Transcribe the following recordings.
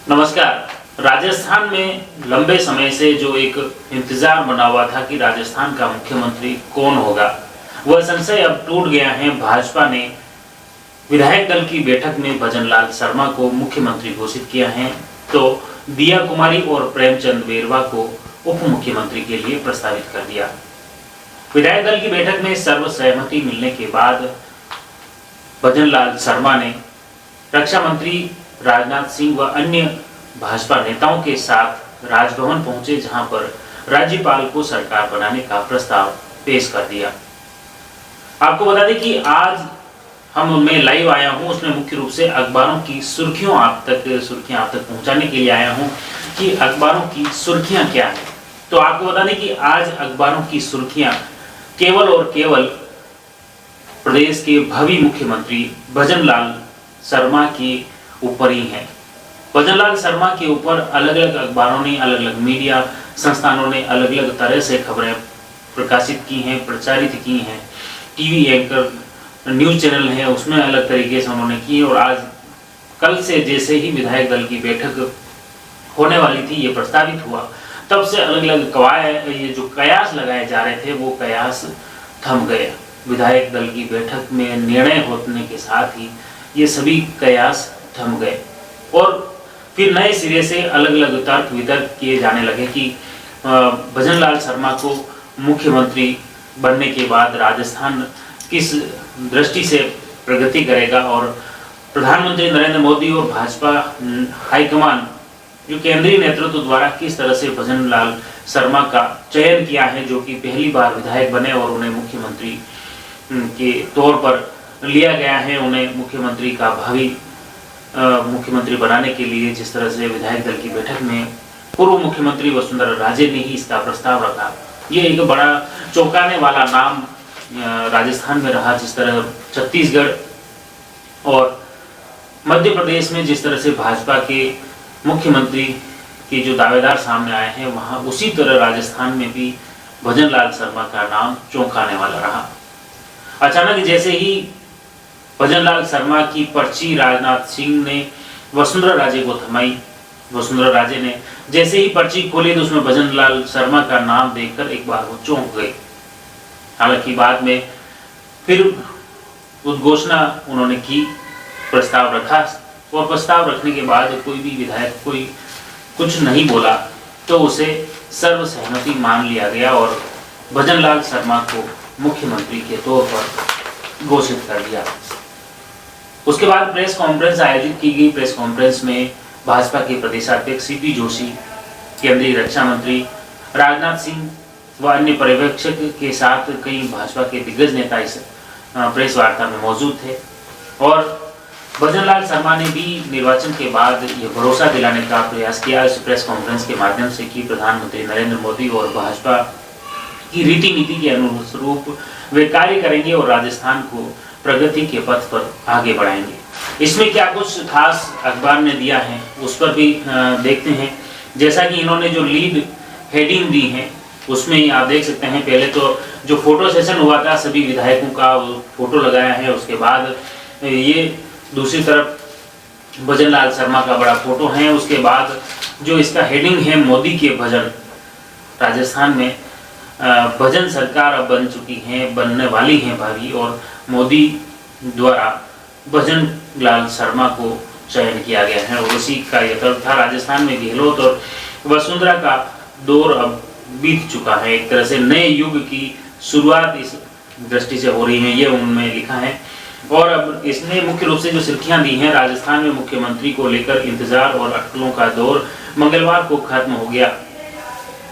नमस्कार। राजस्थान में लंबे समय से जो एक इंतजार बना हुआ था कि राजस्थान का मुख्यमंत्री कौन होगा, वह संशय अब टूट गया है। भाजपा ने विधायक दल की बैठक में भजनलाल शर्मा को मुख्यमंत्री घोषित किया है, तो दिया कुमारी और प्रेमचंद बेरवा को उप मुख्यमंत्री के लिए प्रस्तावित कर दिया। विधायक दल की बैठक में सर्वसहमति मिलने के बाद भजनलाल शर्मा ने रक्षा मंत्री राजनाथ सिंह व अन्य भाजपा नेताओं के साथ राजभवन पहुंचे, जहां पर राज्यपाल को सरकार बनाने का प्रस्ताव पेश कर दिया। आपको बता दें कि आज मैं लाइव आया हूं, उसमें मुख्य रूप से अखबारों की सुर्खियां आप तक पहुंचाने के लिए आया हूं कि अखबारों की सुर्खियां क्या है। तो आपको बता दें कि आज अखबारों की सुर्खियां केवल और केवल प्रदेश के भावी मुख्यमंत्री भजनलाल शर्मा के ऊपर ही है। भजनलाल शर्मा के ऊपर अलग अलग अखबारों ने, अलग अलग मीडिया संस्थानों ने अलग अलग तरह से खबरें प्रकाशित की हैं, प्रचारित की हैं। टीवी एंकर न्यूज चैनल है, उसमें अलग तरीके से उन्होंने की। और आज कल से जैसे ही विधायक दल की बैठक होने वाली थी, ये प्रस्तावित हुआ, तब से अलग अलग ये जो कयास लगाए जा रहे थे, वो कयास थम गए। विधायक दल की बैठक में निर्णय होने के साथ ही ये सभी कयास थम गए और फिर नए सिरे से अलग अलग तर्क वितर्क किए जाने लगे कि भजनलाल शर्मा को मुख्यमंत्री बनने के बाद राजस्थान किस दृष्टि से प्रगति करेगा और प्रधानमंत्री नरेंद्र मोदी और भाजपा हाईकमान जो केंद्रीय नेतृत्व द्वारा किस तरह से भजनलाल शर्मा का चयन किया है, जो कि पहली बार विधायक बने और उन्हें मुख्यमंत्री के तौर पर लिया गया है। उन्हें मुख्यमंत्री का भावी मुख्यमंत्री बनाने के लिए जिस तरह से विधायक दल की बैठक में पूर्व मुख्यमंत्री वसुंधरा राजे ने ही इसका प्रस्ताव रखा, ये एक बड़ा चौंकाने वाला नाम राजस्थान में रहा। जिस तरह छत्तीसगढ़ और मध्य प्रदेश में जिस तरह से भाजपा के मुख्यमंत्री के जो दावेदार सामने आए हैं, वहाँ उसी तरह राजस्थान में भी भजनलाल शर्मा का नाम चौंकाने वाला रहा। अचानक जैसे ही भजनलाल शर्मा की पर्ची राजनाथ सिंह ने वसुंधरा राजे को थमाई, वसुंधरा राजे ने जैसे ही पर्ची खोली तो उसमें भजनलाल शर्मा का नाम देखकर एक बार वो चौंक गए। हालांकि बाद में फिर उद्घोषणा उन्होंने की, प्रस्ताव रखा और प्रस्ताव रखने के बाद कोई भी विधायक कोई कुछ नहीं बोला, तो उसे सर्वसहमति मान लिया गया और भजनलाल शर्मा को मुख्यमंत्री के तौर पर घोषित कर दिया। उसके बाद प्रेस कॉन्फ्रेंस आयोजित की गई। प्रेस कॉन्फ्रेंस में भाजपा के प्रदेशाध्यक्ष सीपी जोशी, केंद्रीय रक्षा मंत्री राजनाथ सिंह व अन्य पर्यवेक्षक के साथ कई भाजपा के दिग्गज नेता इस प्रेस वार्ता में मौजूद थे। और भजनलाल शर्मा ने भी निर्वाचन के बाद ये भरोसा दिलाने का प्रयास किया इस प्रेस कॉन्फ्रेंस के माध्यम से कि प्रधानमंत्री नरेंद्र मोदी और भाजपा की रीति नीति के अनुरूप वे कार्य करेंगे और राजस्थान को प्रगति के पथ पर आगे बढ़ाएंगे। इसमें क्या कुछ खास अखबार ने दिया है, उस पर भी देखते हैं। जैसा कि इन्होंने जो लीड हेडिंग दी है, उसमें आप देख सकते हैं, पहले तो जो फोटो सेशन हुआ था सभी विधायकों का, वो फोटो लगाया है। उसके बाद ये दूसरी तरफ भजनलाल शर्मा का बड़ा फोटो है। उसके बाद जो इसका हेडिंग है, मोदी के भजन, राजस्थान में भजन सरकार अब बन चुकी है, बनने वाली है भावी, और मोदी द्वारा भजनलाल शर्मा को चयन किया गया है। और उसी का यह तर्क था। राजस्थान में गहलोत और वसुंधरा का दौर अब बीत चुका है, एक तरह से नए युग की शुरुआत इस दृष्टि से हो रही है, ये उन्होंने लिखा है। और अब इसने मुख्य रूप से जो सुर्खियां दी हैं, राजस्थान में मुख्यमंत्री को लेकर इंतजार और अटकलों का दौर मंगलवार को खत्म हो गया।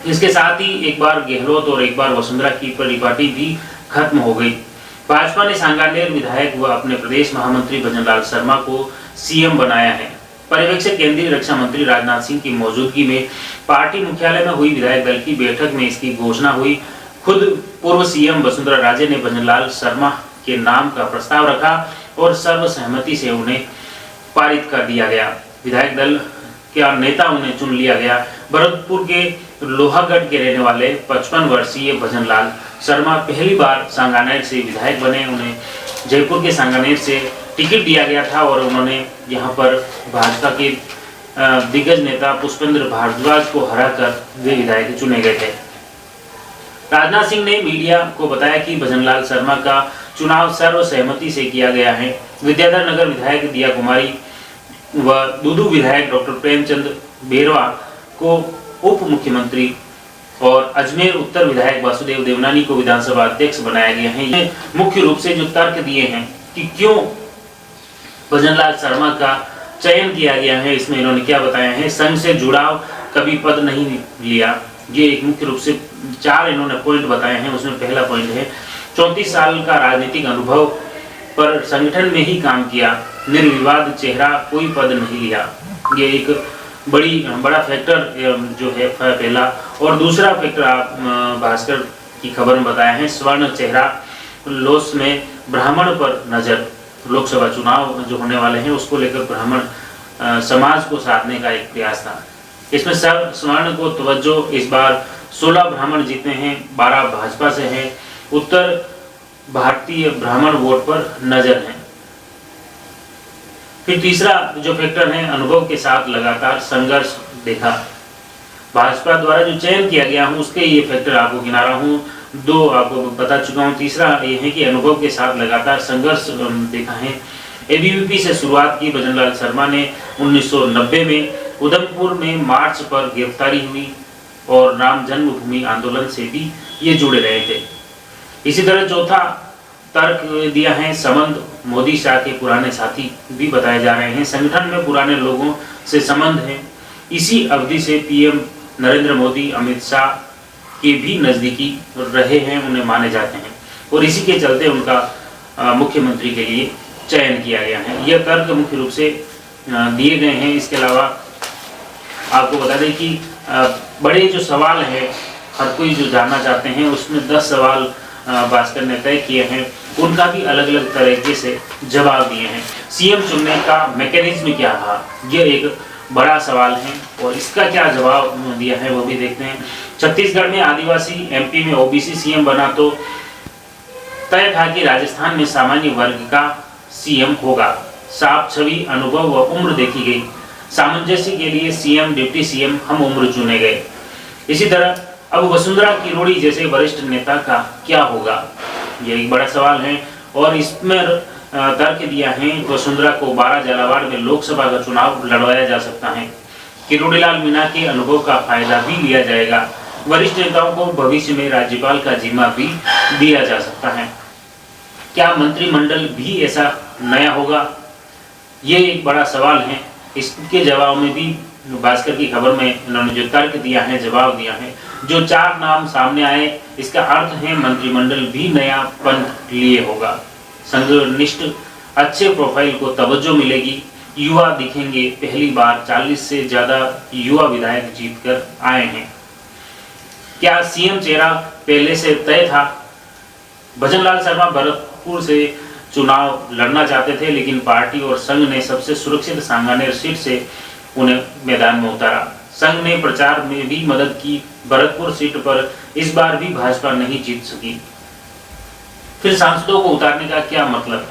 इसके साथ ही एक बार गहलोत और एक बार वसुंधरा की परिपाटी भी खत्म हो गई। भाजपा ने सांगानेर विधायक व अपने प्रदेश महामंत्री भजनलाल शर्मा को सीएम बनाया है। पर्यवेक्षक केंद्रीय रक्षा मंत्री राजनाथ सिंह की मौजूदगी में पार्टी मुख्यालय में हुई विधायक दल की बैठक में इसकी घोषणा हुई। खुद पूर्व सीएम वसुंधरा राजे ने भजनलाल शर्मा के नाम का प्रस्ताव रखा और सर्वसहमति से उन्हें पारित कर दिया गया। विधायक दल के नेता उन्हें चुन लिया गया। भरतपुर के लोहागढ़ के रहने वाले 55 वर्षीय भजनलाल शर्मा पहली बार सांगानेर से विधायक बने। उन्हें जयपुर के सांगानेर से टिकट दिया गया था और उन्होंने यहाँ पर भाजपा के दिग्गज नेता पुष्पेंद्र भारद्वाज को हराकर वे विधायक चुने गए थे। राजनाथ सिंह ने मीडिया को बताया कि भजनलाल शर्मा का चुनाव सर्वसहमति से किया गया है। विद्याधर नगर विधायक दिया कुमारी व दूदू विधायक डॉक्टर प्रेमचंद बेरवा को उप मुख्यमंत्री और अजमेर उत्तर विधायक वासुदेव देवनानी को विधानसभा अध्यक्ष बनाया गया है। ये मुख्य रूप से जो तर्क दिए हैं कि क्यों भजनलाल शर्मा का चयन किया गया है, इसमें इन्होंने क्या बताया है। संघ से जुड़ाव, कभी पद नहीं लिया, ये एक मुख्य रूप से 4 इन्होंने पॉइंट बताए हैं। उसमें पहला पॉइंट है 34 साल का राजनीतिक अनुभव पर संगठन में ही काम किया, निर्विवाद चेहरा, कोई पद नहीं लिया। ये एक बड़ा फैक्टर जो है पहला। और दूसरा फैक्टर आप भास्कर की खबर में बताया है, स्वर्ण चेहरा, लोस में ब्राह्मण पर नजर। लोकसभा चुनाव जो होने वाले हैं उसको लेकर ब्राह्मण समाज को साधने का एक प्रयास था। इसमें स्वर्ण को तवज्जो, इस बार 16 ब्राह्मण जीते हैं, 12 भाजपा से हैं। उत्तर भारतीय ब्राह्मण वोट पर नजर है। फिर तीसरा जो फैक्टर है, अनुभव के साथ लगातार संघर्ष देखा। भाजपा द्वारा जो चयन किया गया हूँ उसके ये फैक्टर आपको गिना रहा हूँ, 2 आपको बता चुका हूँ। तीसरा ये है कि अनुभव के साथ लगातार संघर्ष देखा है। एबीवीपी से शुरुआत की भजनलाल शर्मा ने 1990 में उधमपुर में मार्च पर गिरफ्तारी हुई और राम जन्मभूमि आंदोलन से भी ये जुड़े रहे थे। इसी तरह चौथा तर्क दिया है, संबंध, मोदी शाह के पुराने साथी भी बताए जा रहे हैं। संगठन में पुराने लोगों से संबंध है। इसी अवधि से पीएम नरेंद्र मोदी, अमित शाह के भी नजदीकी रहे हैं, उन्हें माने जाते हैं और इसी के चलते उनका मुख्यमंत्री के लिए चयन किया गया है। यह तर्क मुख्य रूप से दिए गए हैं। इसके अलावा आपको बता दें कि बड़े जो सवाल है, हर कोई जो जानना चाहते हैं, उसमें 10 सवाल भास्कर ने तय किए हैं, उनका भी अलग अलग तरीके से जवाब दिए हैं। सीएम चुनने का मैकेनिज्म क्या था, यह एक बड़ा सवाल है और इसका क्या जवाब दिया है वो भी देखते हैं। छत्तीसगढ़ में आदिवासी, एमपी में ओबीसी सीएम बना तो तय था कि राजस्थान में सामान्य वर्ग का सीएम होगा। साफ छवि, अनुभव व उम्र देखी गई। सामंजस्य के लिए सीएम, डिप्टी सीएम हम उम्र चुने गए। इसी तरह अब वसुंधरा किरोड़ी जैसे वरिष्ठ नेता का क्या होगा, यह एक बड़ा सवाल है और इसमें तर्क दिया है वसुंधरा को 12 झालावाड़ में लोकसभा का चुनाव लड़वाया जा सकता है। किरोड़ीलाल मीणा के अनुभव का फायदा भी लिया जाएगा। वरिष्ठ नेताओं को भविष्य में राज्यपाल का जिम्मा भी दिया जा सकता है। क्या मंत्रिमंडल भी ऐसा नया होगा, ये एक बड़ा सवाल है। इसके जवाब में भी भास्कर की खबर में इन्होंने जो तर्क दिया है, जवाब दिया है। जो 4 नाम सामने आए, इसका अर्थ है मंत्रिमंडल भी नया पंथ लिए होगा। संघनिष्ठ अच्छे प्रोफाइल को तवज्जो मिलेगी, युवा दिखेंगे। पहली बार 40 से ज्यादा युवा विधायक जीतकर आए हैं। क्या सीएम चेहरा पहले से तय था? भजनलाल शर्मा भरतपुर से चुनाव लड़ना चाहते थे, लेकिन पार्टी और संघ ने सबसे सुरक्षित सांगानेर सीट से उन्हें मैदान में उतारा। संघ ने प्रचार में भी मदद की। भरतपुर सीट पर इस बार भी भाजपा नहीं जीत सकी। फिर सांसदों को उतारने का क्या मतलब?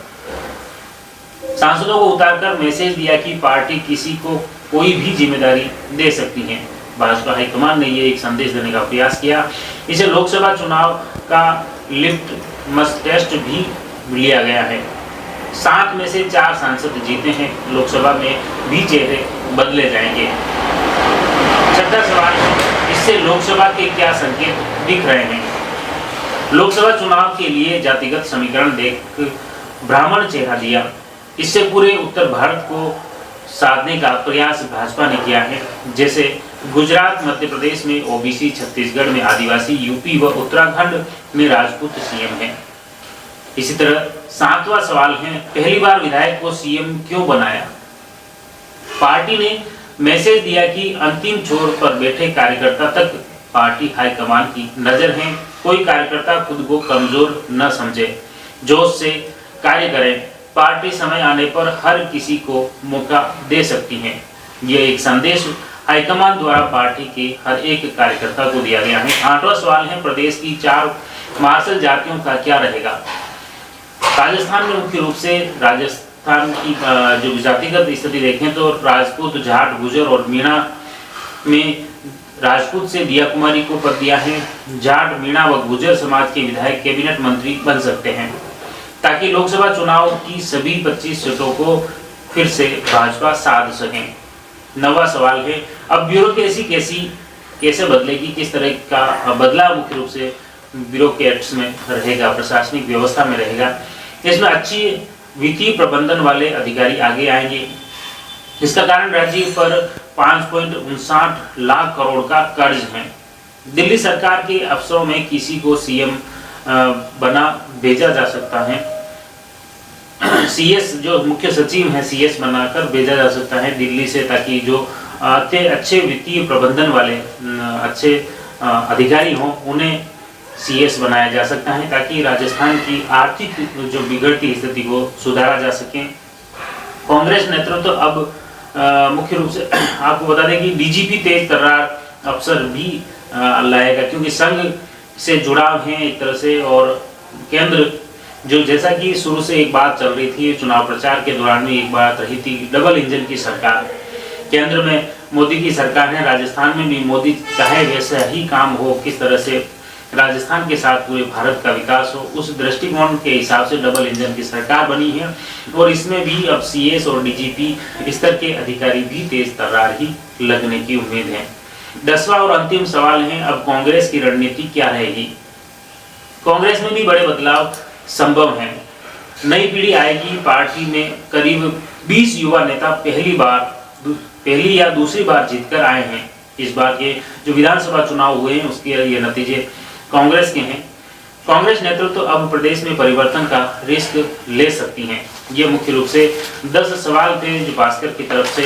सांसदों को उतारकर मैसेज दिया कि पार्टी किसी को कोई भी जिम्मेदारी दे सकती है। भाजपा हाईकमान ने ये एक संदेश देने का प्रयास किया। इसे लोकसभा चुनाव का लिटमस टेस्ट भी लिया गया है। 7 में से 4 सांसद जीते हैं, लोकसभा में भी चेहरे बदले जाएंगे। छठा सवाल, इससे लोकसभा के क्या संकेत दिख रहे हैं? लोकसभा चुनाव के लिए जातिगत समीकरण देख ब्राह्मण चेहरा दिया। इससे पूरे उत्तर भारत को साधने का प्रयास भाजपा ने किया है। जैसे गुजरात, मध्य प्रदेश में ओबीसी, छत्तीसगढ़ में आदिवासी, यूपी व उत्तराखंड में राजपूत सीएम है। इसी तरह 7वां सवाल है, पहली बार विधायक को सीएम क्यों बनाया? पार्टी ने मैसेज दिया कि अंतिम छोर पर बैठे कार्यकर्ता तक पार्टी हाईकमान की नजर है। कोई कार्यकर्ता खुद को कमजोर न समझे, जोश से कार्य करें। पार्टी समय आने पर हर किसी को मौका दे सकती है। यह एक संदेश हाईकमान द्वारा पार्टी के हर एक कार्यकर्ता को दिया गया है। 8वां सवाल है, प्रदेश की 4 मार्शल जातियों का क्या रहेगा? राजस्थान में मुख्य रूप से राजस्थान की जो जातिगत स्थिति देखें तो राजपूत, जाट, गुजर और मीणा में राजपूत से दिया कुमारी को पद दिया है। जाट, मीणा व गुजर समाज के विधायक कैबिनेट मंत्री बन सकते हैं, ताकि लोकसभा चुनाव की सभी 25 सीटों को फिर से भाजपा साध सके। नवा सवाल है, अब ब्यूरोक्रेसी कैसे बदलेगी, किस तरह का बदलाव मुख्य रूप से ब्यूरोक्रेट्स में रहेगा, प्रशासनिक व्यवस्था में रहेगा। इसमें अच्छी वित्तीय प्रबंधन वाले अधिकारी आगे आएंगे। इसका कारण राज्य पर 5.59 लाख करोड़ का कर्ज है। दिल्ली सरकार के अफसरों में किसी को सीएम बना भेजा जा सकता है। सीएस जो मुख्य सचिव है, सीएस बनाकर भेजा जा सकता है दिल्ली से, ताकि जो अच्छे वित्तीय प्रबंधन वाले अच्छे अधिकारी हों उन्हें सीएस बनाया जा सकता है, ताकि राजस्थान की आर्थिक जो बिगड़ती स्थिति को सुधारा जा सके। कांग्रेस नेतृत्व तो अब मुख्य रूप से आपको बता दें कि डीजीपी तेज तर्रार अफसर भी लाएगा, क्योंकि संघ से जुड़ाव है एक तरह से, और केंद्र जो जैसा कि शुरू से एक बात चल रही थी, चुनाव प्रचार के दौरान भी एक बात रही थी, डबल इंजन की सरकार। केंद्र में मोदी की सरकार है, राजस्थान में भी मोदी चाहे वैसा ही काम हो, किस तरह से राजस्थान के साथ पूरे भारत का विकास हो, उस दृष्टिकोण के हिसाब से डबल इंजन की सरकार बनी है। और इसमें भी अब सीएस और डीजीपी स्तर के अधिकारी भी तेज तर्रार ही लगने की उम्मीद है। 10वां और अंतिम सवाल है, अब कांग्रेस की रणनीति क्या रहेगी। कांग्रेस में भी बड़े बदलाव संभव हैं। नई पीढ़ी आएगी। पार्टी में करीब 20 युवा नेता पहली या दूसरी बार जीतकर आए हैं। इस बार के जो विधानसभा चुनाव हुए हैं उसके ये नतीजे कांग्रेस के हैं। कांग्रेस नेतृत्व तो अब प्रदेश में परिवर्तन का रिस्क ले सकती हैं। ये मुख्य रूप से 10 सवाल थे जो भास्कर की तरफ से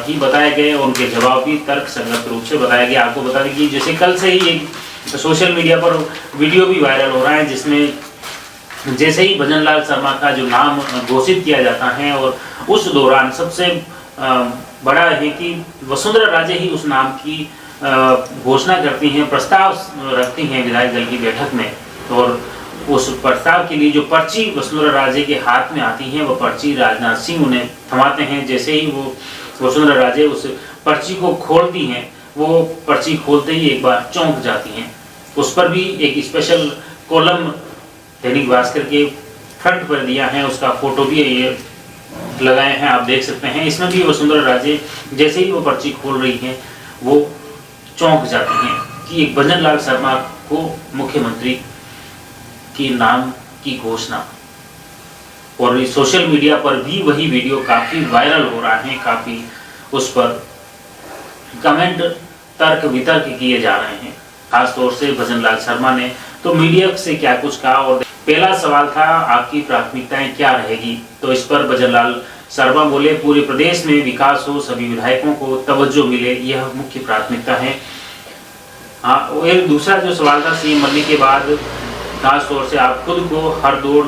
ही बताए गए, और उनके जवाब भी तर्क संगत रूप से बताया गया। आपको बता दें कि जैसे कल से ही एक सोशल मीडिया पर वीडियो भी वायरल हो रहा है, जिसमें जैसे ही भजनलाल शर्मा का जो नाम घोषित किया जाता है, और उस दौरान सबसे बड़ा है कि वसुंधरा राजे ही उस नाम की घोषणा करती हैं, प्रस्ताव रखती हैं विधायक दल की बैठक में, और उस प्रस्ताव के लिए जो पर्ची वसुंधरा राजे के हाथ में आती है, वो पर्ची राजनाथ सिंह उन्हें थमाते हैं। जैसे ही वो वसुंधरा राजे उस पर्ची को खोलती हैं, वो पर्ची खोलते ही एक बार चौंक जाती हैं। उस पर भी एक स्पेशल कॉलम दैनिक भास्कर के फ्रंट पर दिया है, उसका फोटो भी ये लगाए हैं, आप देख सकते हैं। इसमें भी वसुंधरा राजे जैसे ही वो पर्ची खोल रही हैं, वो चौंक जाती हैं कि एक भजनलाल शर्मा को मुख्यमंत्री के नाम की घोषणा। और सोशल मीडिया पर भी वही वीडियो काफी वायरल हो रहा है, काफी उस पर कमेंट तर्क वितर्क किए जा रहे हैं। खासतौर से भजनलाल शर्मा ने तो मीडिया से क्या कुछ कहा। और पहला सवाल था, आपकी प्राथमिकताएं क्या रहेगी, तो इस पर भजनलाल शर्मा बोले, पूरे प्रदेश में विकास हो, सभी विधायकों को तवज्जो मिले, यह मुख्य प्राथमिकता है। हाँ, एक दूसरा जो सवाल था, सीएम बनने के बाद खास तौर से आप खुद को हर दौड़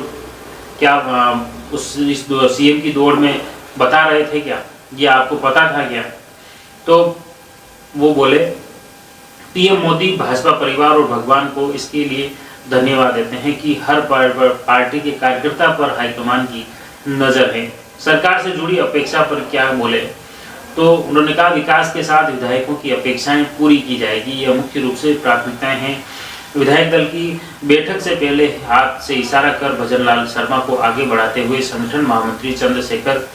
क्या इस सीएम की दौड़ में बता रहे थे क्या, ये आपको पता था क्या? तो वो बोले, पीएम मोदी भाजपा परिवार और भगवान को इसके लिए धन्यवाद देते हैं कि हर पार्टी के कार्यकर्ता पर हाईकमान की नजर है। सरकार से जुड़ी अपेक्षा पर क्या बोले, तो उन्होंने कहा, विकास के साथ विधायकों की अपेक्षाएं पूरी की जाएगी, यह मुख्य रूप से प्राथमिकताएं हैं। विधायक दल की बैठक से पहले हाथ से इशारा कर भजनलाल शर्मा को आगे बढ़ाते हुए संगठन महामंत्री चंद्रशेखर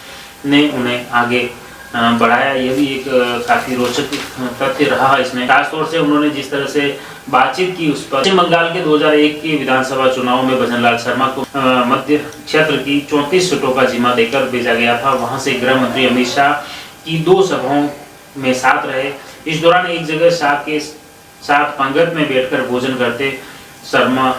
ने उन्हें आगे बढ़ाया। यह भी एक काफी रोचक तथ्य रहा इसमें। खासतौर से उन्होंने जिस तरह से बातचीत की उस पर, पश्चिम बंगाल के 2001 के विधानसभा चुनाव में भजनलाल शर्मा को मध्य क्षेत्र की 34 सीटों का जिम्मा देकर भेजा गया था। वहां से गृह मंत्री अमित शाह की 2 सभाओं में साथ रहे। इस दौरान एक जगह शाह के साथ पंगत में बैठकर भोजन करते शर्मा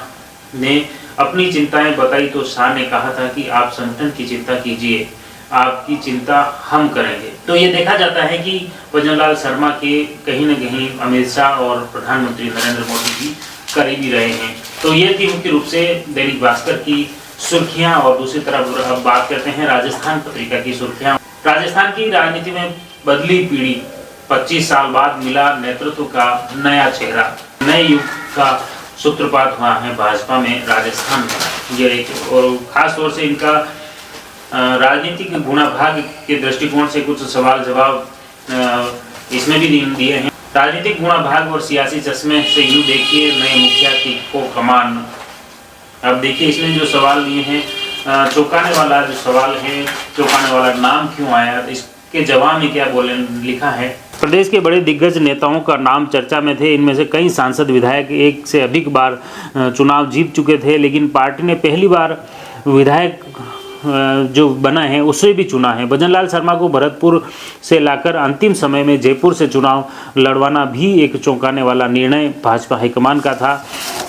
ने अपनी चिंताएं बताई, तो शाह ने कहा था कि आप संगठन की चिंता कीजिए, आपकी चिंता हम करेंगे। तो ये देखा जाता है कि भजनलाल शर्मा के कहीं न कहीं अमित शाह और प्रधानमंत्री नरेंद्र मोदी भी करीबी रहे हैं। तो ये थी मुख्य रूप से दैनिक भास्कर की सुर्खियां। और दूसरी तरफ अब बात करते हैं राजस्थान पत्रिका की सुर्खियां। राजस्थान की राजनीति में बदली पीढ़ी, 25 साल बाद मिला नेतृत्व का नया चेहरा, नए युग का सूत्रपात हुआ है भाजपा में राजस्थान में। ये और खास तौर से इनका राजनीतिक गुणाभाग के दृष्टिकोण से कुछ सवाल जवाब इसमें भी दिए हैं। राजनीतिक गुणाभाग और सियासी चश्मे से यूँ देखिए नए मुखिया की को कमान। अब देखिए इसमें जो सवाल दिए हैं, चौंकाने वाला जो सवाल है, चौंकाने वाला नाम क्यों आया, इसके जवाब में क्या लिखा है। प्रदेश के बड़े दिग्गज नेताओं का नाम चर्चा में थे। इनमें से कई सांसद विधायक एक से अधिक बार चुनाव जीत चुके थे, लेकिन पार्टी ने पहली बार विधायक जो बना है उसे भी चुना है। भजनलाल शर्मा को भरतपुर से लाकर अंतिम समय में जयपुर से चुनाव लड़वाना भी एक चौंकाने वाला निर्णय भाजपा हाईकमान का था।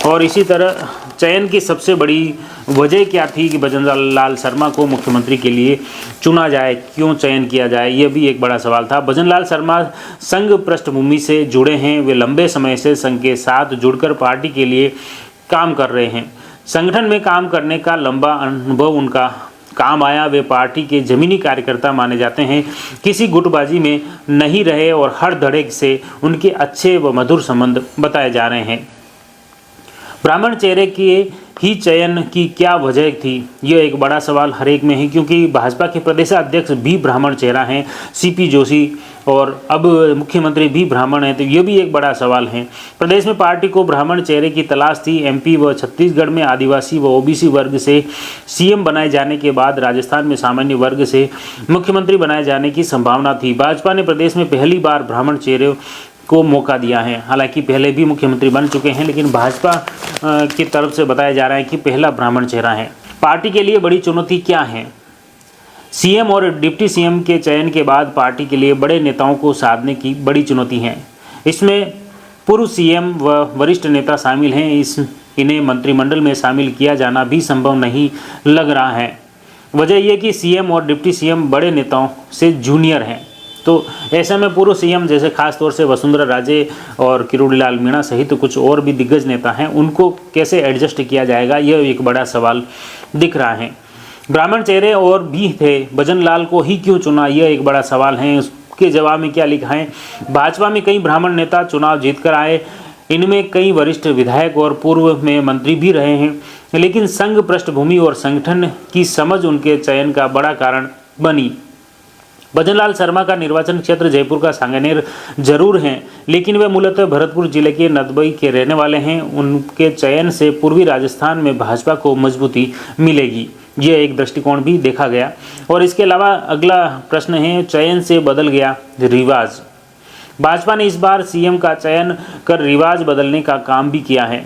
और इसी तरह चयन की सबसे बड़ी वजह क्या थी कि भजनलाल शर्मा को मुख्यमंत्री के लिए चुना जाए, क्यों चयन किया जाए, यह भी एक बड़ा सवाल था। भजनलाल शर्मा संघ पृष्ठभूमि से जुड़े हैं। वे लंबे समय से संघ के साथ जुड़कर पार्टी के लिए काम कर रहे हैं। संगठन में काम करने का लंबा अनुभव उनका काम आया। वे पार्टी के जमीनी कार्यकर्ता माने जाते हैं, किसी गुटबाजी में नहीं रहे और हर धड़े से उनके अच्छे व मधुर संबंध बताए जा रहे हैं। ब्राह्मण चेहरे के ही चयन की क्या वजह थी, यह एक बड़ा सवाल हर एक में है, क्योंकि भाजपा के प्रदेशाध्यक्ष भी ब्राह्मण चेहरा हैं, सीपी जोशी, और अब मुख्यमंत्री भी ब्राह्मण हैं, तो ये भी एक बड़ा सवाल है। प्रदेश में पार्टी को ब्राह्मण चेहरे की तलाश थी। एमपी व छत्तीसगढ़ में आदिवासी व ओबीसी वर्ग से सीएम बनाए जाने के बाद राजस्थान में सामान्य वर्ग से मुख्यमंत्री बनाए जाने की संभावना थी। भाजपा ने प्रदेश में पहली बार ब्राह्मण चेहरे को मौका दिया है। हालांकि पहले भी मुख्यमंत्री बन चुके हैं, लेकिन भाजपा की तरफ से बताया जा रहा है कि पहला ब्राह्मण चेहरा है। पार्टी के लिए बड़ी चुनौती क्या है? सीएम और डिप्टी सीएम के चयन के बाद पार्टी के लिए बड़े नेताओं को साधने की बड़ी चुनौती है। इसमें पूर्व सीएम व वरिष्ठ नेता शामिल हैं। इन्हें मंत्रिमंडल में शामिल किया जाना भी संभव नहीं लग रहा है। वजह यह कि सीएम और डिप्टी सीएम बड़े नेताओं से जूनियर हैं, तो ऐसे में पूर्व सीएम जैसे खास तौर से वसुंधरा राजे और किरोड़ीलाल मीणा सहित तो कुछ और भी दिग्गज नेता हैं, उनको कैसे एडजस्ट किया जाएगा, यह एक बड़ा सवाल दिख रहा है। ब्राह्मण चेहरे और भी थे, भजनलाल को ही क्यों चुना, यह एक बड़ा सवाल है। उसके जवाब में क्या लिखा है? भाजपा में कई ब्राह्मण नेता चुनाव जीतकर आए, इनमें कई वरिष्ठ विधायक और पूर्व में मंत्री भी रहे हैं, लेकिन संघ पृष्ठभूमि और संगठन की समझ उनके चयन का बड़ा कारण बनी। भजनलाल शर्मा का निर्वाचन क्षेत्र जयपुर का सांगनेर जरूर है, लेकिन वे मूलतः भरतपुर जिले के नदबई के रहने वाले हैं। उनके चयन से पूर्वी राजस्थान में भाजपा को मजबूती मिलेगी, यह एक दृष्टिकोण भी देखा गया। और इसके अलावा अगला प्रश्न है, चयन से बदल गया रिवाज। भाजपा ने इस बार सीएम का चयन कर रिवाज बदलने का काम भी किया है।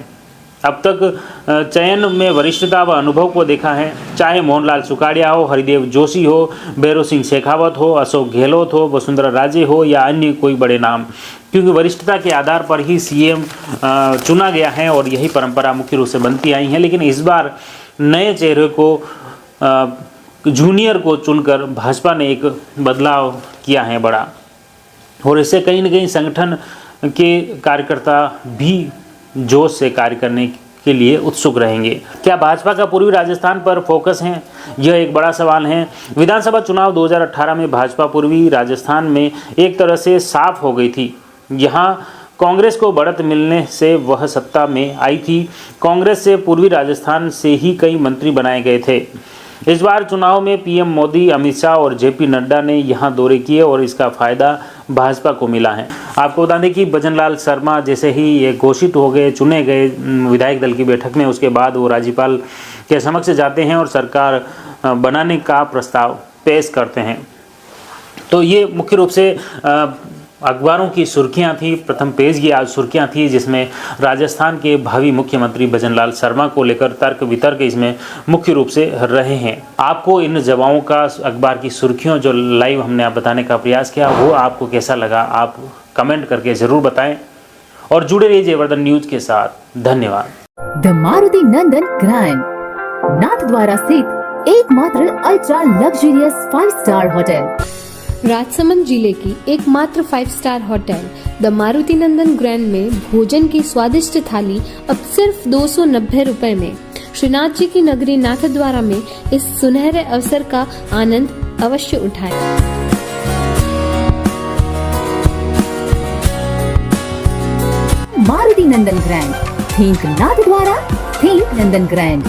अब तक चयन में वरिष्ठता व अनुभव को देखा है, चाहे मोहनलाल सुखाड़िया हो, हरिदेव जोशी हो, भैरों सिंह शेखावत हो, अशोक गहलोत हो, वसुंधरा राजे हो या अन्य कोई बड़े नाम, क्योंकि वरिष्ठता के आधार पर ही सीएम चुना गया है और यही परंपरा मुख्य रूप से बनती आई है। लेकिन इस बार नए चेहरे को जूनियर को चुनकर भाजपा ने एक बदलाव किया है बड़ा, और इससे कहीं न कहीं संगठन के कार्यकर्ता भी जोश से कार्य करने के लिए उत्सुक रहेंगे। क्या भाजपा का पूर्वी राजस्थान पर फोकस है, यह एक बड़ा सवाल है। विधानसभा चुनाव 2018 में भाजपा पूर्वी राजस्थान में एक तरह से साफ हो गई थी। यहाँ कांग्रेस को बढ़त मिलने से वह सत्ता में आई थी। कांग्रेस से पूर्वी राजस्थान से ही कई मंत्री बनाए गए थे। इस बार चुनाव में पीएम मोदी, अमित शाह और जेपी नड्डा ने यहाँ दौरे किए और इसका फायदा भाजपा को मिला है। आपको बता दें कि भजनलाल शर्मा जैसे ही ये घोषित हो गए, चुने गए विधायक दल की बैठक में, उसके बाद वो राज्यपाल के समक्ष जाते हैं और सरकार बनाने का प्रस्ताव पेश करते हैं। तो ये मुख्य रूप से अखबारों की सुर्खियां थी, प्रथम पेज की आज सुर्खियां थी, जिसमें राजस्थान के भावी मुख्यमंत्री भजनलाल शर्मा को लेकर तर्क वितर्क इसमें मुख्य रूप से रहे हैं। आपको इन जवाबों का अखबार की सुर्खियों जो लाइव हमने आप बताने का प्रयास किया, वो आपको कैसा लगा, आप कमेंट करके ज़रूर बताएं और जुड़े रहिए जयवर्धन न्यूज के साथ। धन्यवाद। The Maruti Nandan grand Nathdwara स्थित एकमात्र ultra luxurious 5 star hotel, Rajsamand जिले की एकमात्र 5 star hotel the Maruti Nandan grand में भोजन की स्वादिष्ट थाली अब सिर्फ 290 रुपए में। श्रीनाथ जी की नगरी नाथद्वारा में इस सुनहरे अवसर का आनंद अवश्य उठाएं। मारुति नंदन ग्रैंड, थिंक नाथद्वारा, थिंक नंदन ग्रैंड।